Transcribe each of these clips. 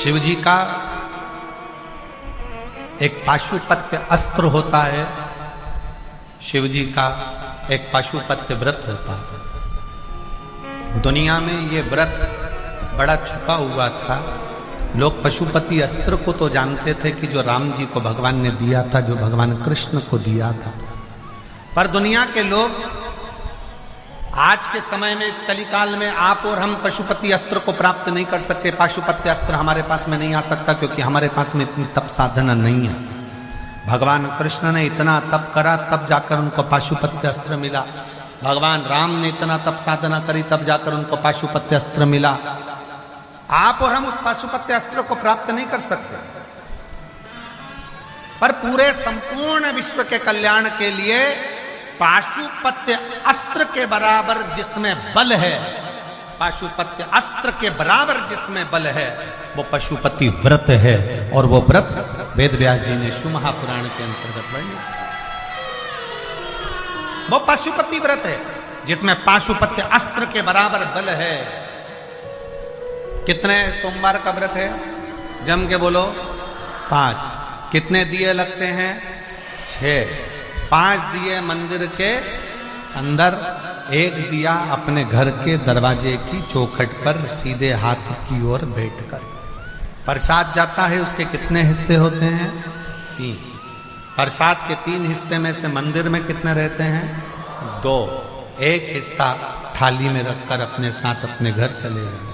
शिव जी का एक पाशुपत्य अस्त्र होता है, शिव जी का एक पाशुपत्य व्रत होता है। दुनिया में ये व्रत बड़ा छुपा हुआ था। लोग पशुपति अस्त्र को तो जानते थे कि जो राम जी को भगवान ने दिया था, जो भगवान कृष्ण को दिया था, पर दुनिया के लोग आज के समय में, इस कलिकाल में आप और हम पशुपति अस्त्र को प्राप्त नहीं कर सकते। पाशुपत्य अस्त्र हमारे पास में नहीं आ सकता, क्योंकि हमारे पास में इतनी तप साधना नहीं है। भगवान कृष्ण ने इतना तप करा तब जाकर उनको पाशुपत्य अस्त्र मिला। भगवान राम ने इतना तप साधना करी तब जाकर उनको पाशुपत्य अस्त्र मिला। आप और हम उस पाशुपत्य अस्त्र को प्राप्त नहीं कर सकते, पर पूरे संपूर्ण विश्व के कल्याण के लिए पाशुपत्य अस्त्र के बराबर जिसमें बल है, पाशुपत्य अस्त्र के बराबर जिसमें बल है, वो पशुपति व्रत है। और वो व्रत वेद व्यास जी ने शिव महापुराण के अंतर्गत वर्णित। वो पशुपति व्रत है जिसमें पाशुपत्य अस्त्र के बराबर बल है। कितने सोमवार का व्रत है? जम के बोलो 5। कितने दिए लगते हैं? 6। 5 दिए मंदिर के अंदर, 1 दिया अपने घर के दरवाजे की चौखट पर सीधे हाथ की ओर बैठकर। प्रसाद जाता है, उसके कितने हिस्से होते हैं? 3। प्रसाद के 3 हिस्से में से मंदिर में कितने रहते हैं? 2। 1 हिस्सा थाली में रखकर अपने साथ अपने घर चले गए।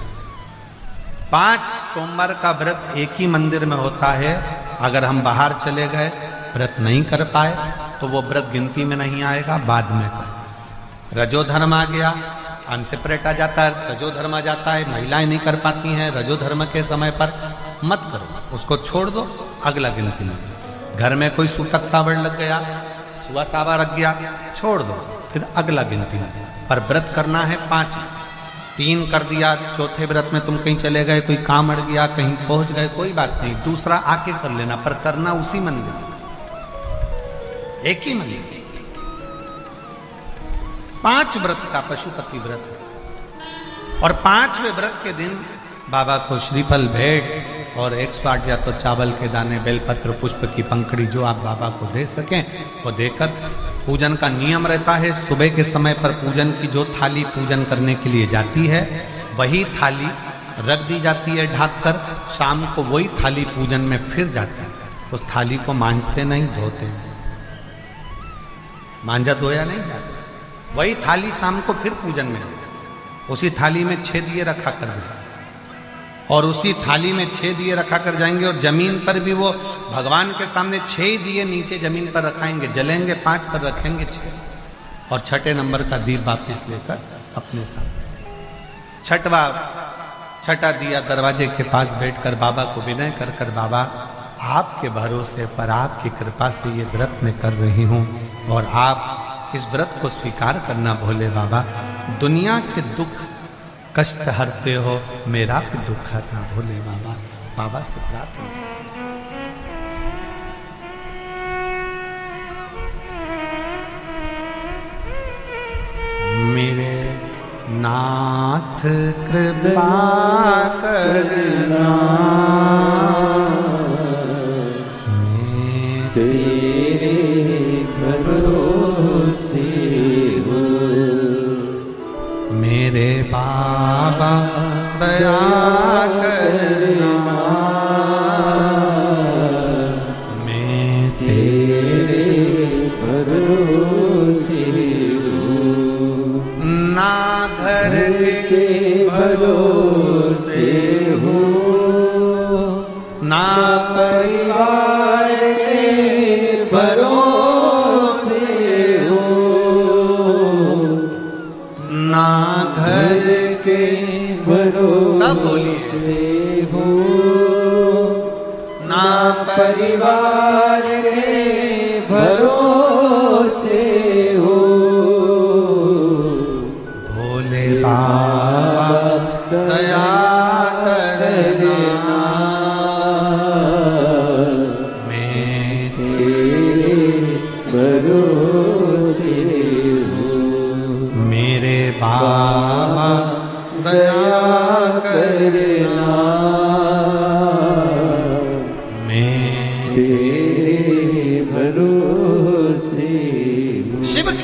5 सोमवार का व्रत एक ही मंदिर में होता है। अगर हम बाहर चले गए, व्रत नहीं कर पाए, तो वो व्रत गिनती में नहीं आएगा, बाद में कर। रजोधर्म आ गया, अनसेपरेट आ जाता है, रजोधर्म आ जाता है, महिलाएं नहीं कर पाती हैं रजोधर्म के समय पर, मत करो, उसको छोड़ दो, अगला गिनती में। घर में कोई सूतक सावड़ लग गया, सुबह सावा रख गया, छोड़ दो, फिर अगला गिनती में। पर व्रत करना है 5। 3 कर दिया, चौथे व्रत में तुम कहीं चले गए, कोई काम अड़ गया, कहीं पहुंच गए, कोई बात नहीं, दूसरा आके कर लेना, पर करना उसी मंदिर, एक ही मंदिर। 5 व्रत का पशुपति व्रत है। और 5वें व्रत के दिन बाबा को श्रीफल भेंट और 108 या तो चावल के दाने, बेलपत्र, पुष्प की पंखड़ी जो आप बाबा को दे सकें वो देकर पूजन का नियम रहता है। सुबह के समय पर पूजन की जो थाली पूजन करने के लिए जाती है, वही थाली रख दी जाती है ढककर। शाम को वही थाली पूजन में फिर जाती है। उस थाली को मांजते नहीं, धोते नहीं, मांजा धोया नहीं जाता। वही थाली शाम को फिर पूजन में, उसी थाली में 6 दिए रखा कर जाए, और उसी थाली में 6 दिए रखा कर जाएंगे। और जमीन पर भी वो भगवान के सामने 6 दिए नीचे जमीन पर रखाएंगे, जलेंगे, 5 पर रखेंगे 6, और 6ठे नंबर का दीप वापिस लेकर अपने साथ 6ठा दिया दरवाजे के पास बैठकर बाबा को विनय कर कर, बाबा आपके भरोसे पर, आपकी कृपा से ये व्रत मैं कर रही हूँ, और आप इस व्रत को स्वीकार करना भोले बाबा। दुनिया के दुख कष्ट हरते हो, मेरा भी दुख हरना भोले बाबा। बाबा से प्रार्थना। मेरे नाथ कृपा करना, मैं तेरे भरोसे हूँ। मेरे बाबा दया करना, मैं तेरे भरोसे हूँ। ना घर के भरोसे हूँ, ना परिवार के भरोसे हूँ, ना घर के भरोसे, सब बोलिए, हूँ, ना परिवार के भरोसे हूँ। भोले बाबा दया करना, मैं तेरे भरोसे हूँ। मेरे बाबा दया करना,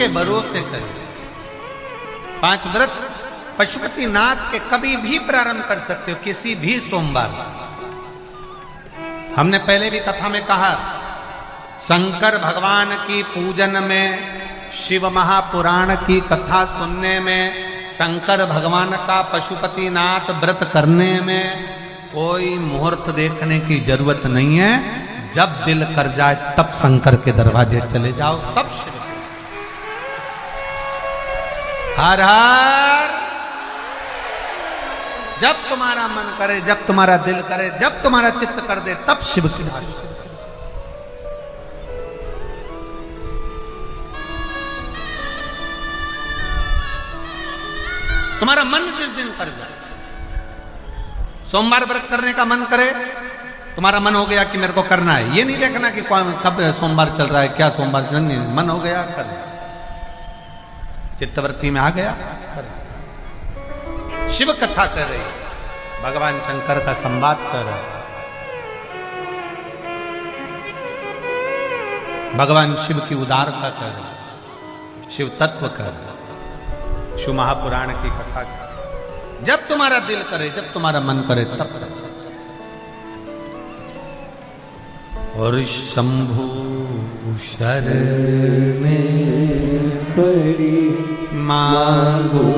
के भरोसे करिए। 5 व्रत पशुपतिनाथ के कभी भी प्रारंभ कर सकते हो, किसी भी सोमवार। हमने पहले भी कथा में कहा, शंकर भगवान की पूजन में, शिव महापुराण की कथा सुनने में, शंकर भगवान का पशुपतिनाथ व्रत करने में कोई मुहूर्त देखने की जरूरत नहीं है। जब दिल कर जाए तब शंकर के दरवाजे चले जाओ, तब शिव। हर हर। जब तुम्हारा मन करे, जब तुम्हारा दिल करे, जब तुम्हारा चित्त कर दे, तब शिव की धारा। तुम्हारा मन जिस दिन कर जाए, सोमवार व्रत करने का मन करे, तुम्हारा मन हो गया कि मेरे को करना है, ये नहीं देखना कि कब सोमवार चल रहा है, क्या सोमवार, नहीं, मन हो गया कर, चित्तवृत्ति में आ गया कर। शिव कथा कर रही, भगवान शंकर का संवाद कर रहा है, भगवान शिव की उदारता कर रहे, शिव तत्व कर रहे, शिव महापुराण की कथा कर। जब तुम्हारा दिल करे, जब तुम्हारा मन करे, तब तक। और शंभु शरण पड़ी मांगो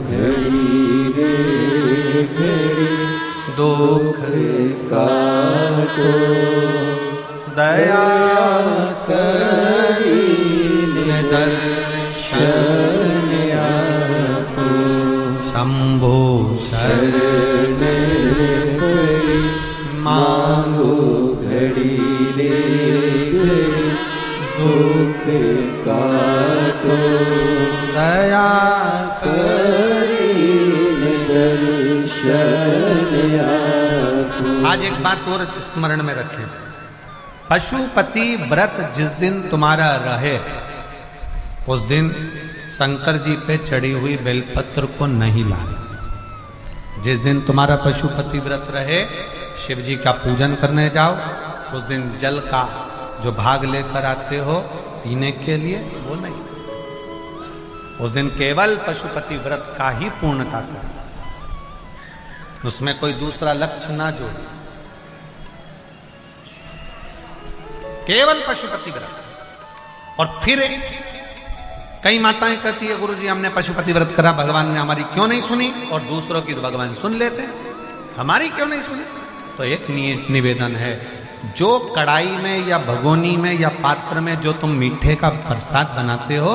घड़ी रे घड़ी, दुख काटो दया करी दर्शन आपो। शंभो शरण पड़ी मांगो घड़ी रे घड़ी, दुख काटो दया करी दर्शन आपो। आज एक बात और स्मरण में रखें, पशुपति व्रत जिस दिन तुम्हारा रहे, उस दिन शंकर जी पे चढ़ी हुई बेलपत्र को नहीं लाना। जिस दिन तुम्हारा पशुपति व्रत रहे, शिव जी का पूजन करने जाओ, उस दिन जल का जो भाग लेकर आते हो पीने के लिए, वो नहीं। उस दिन केवल पशुपति व्रत का ही पूर्णता करो, उसमें कोई दूसरा लक्ष्य ना जोड़ो, केवल पशुपति व्रत। और फिर कई माताएं कहती है, गुरुजी हमने पशुपति व्रत करा, भगवान ने हमारी क्यों नहीं सुनी, और दूसरों की तो भगवान सुन लेते हैं, हमारी क्यों नहीं सुनी। तो एक निवेदन है, जो कढ़ाई में या भगोनी में या पात्र में जो तुम मीठे का प्रसाद बनाते हो,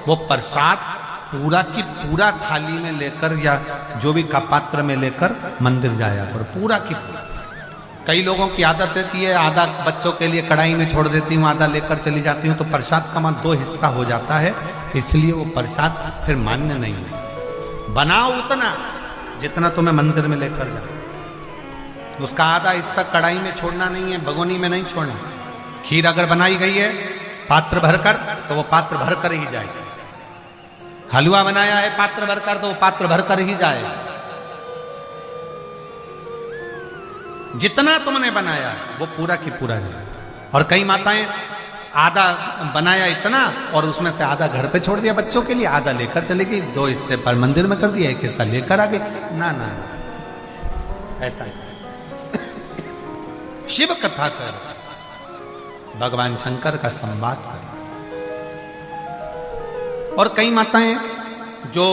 वो प्रसाद पूरा की पूरा थाली में लेकर या जो भी का पात्र में लेकर मंदिर जाया करो, पूरा की पूरा। कई लोगों की आदत रहती है, आधा बच्चों के लिए कढ़ाई में छोड़ देती हूँ, आधा लेकर चली जाती हूँ, तो प्रसाद का मान 2 हिस्सा हो जाता है, इसलिए वो प्रसाद फिर मान्य नहीं है। बनाओ उतना जितना तुम्हें मंदिर में लेकर जाओ, उसका आधा हिस्सा कढ़ाई में छोड़ना नहीं है, भगोनी में नहीं छोड़ना। खीर अगर बनाई गई है पात्र भरकर, तो वो पात्र भरकर ही जाए। हलवा बनाया है पात्र भरकर, तो वो पात्र भरकर ही जाए। जितना तुमने बनाया वो पूरा की पूरा जाए। और कई माताएं आधा बनाया इतना और उसमें से आधा घर पे छोड़ दिया बच्चों के लिए, आधा लेकर चली गई, 2 हिस्से पर मंदिर में कर दिया, 1 हिस्सा लेकर आ गई। ना ना, ऐसा ही। शिव कथा कर, भगवान शंकर का संवाद कर। और कई माताएं जो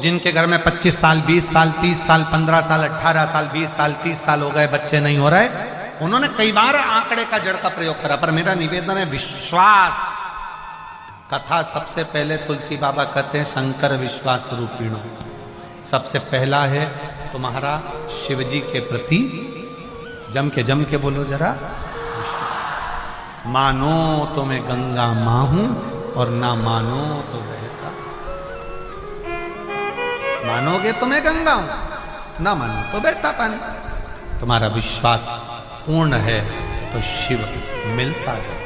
जिनके घर में 25 साल 20 साल 30 साल 15 साल 18 साल 20 साल 30 साल हो गए, बच्चे नहीं हो रहे, उन्होंने कई बार आंकड़े का जड़ का प्रयोग करा। पर मेरा निवेदन है, विश्वास कथा सबसे पहले तुलसी बाबा कहते हैं शंकर विश्वास रूपीणो। सबसे पहला है तुम्हारा शिव जी के प्रति, जम के बोलो जरा, मानो तो मैं गंगा मां हूं और ना मानो तो बहता। मानोगे तो मैं गंगा हूं, ना मानो तो बहता पानी। तुम्हारा विश्वास पूर्ण है तो शिव मिलता जाए।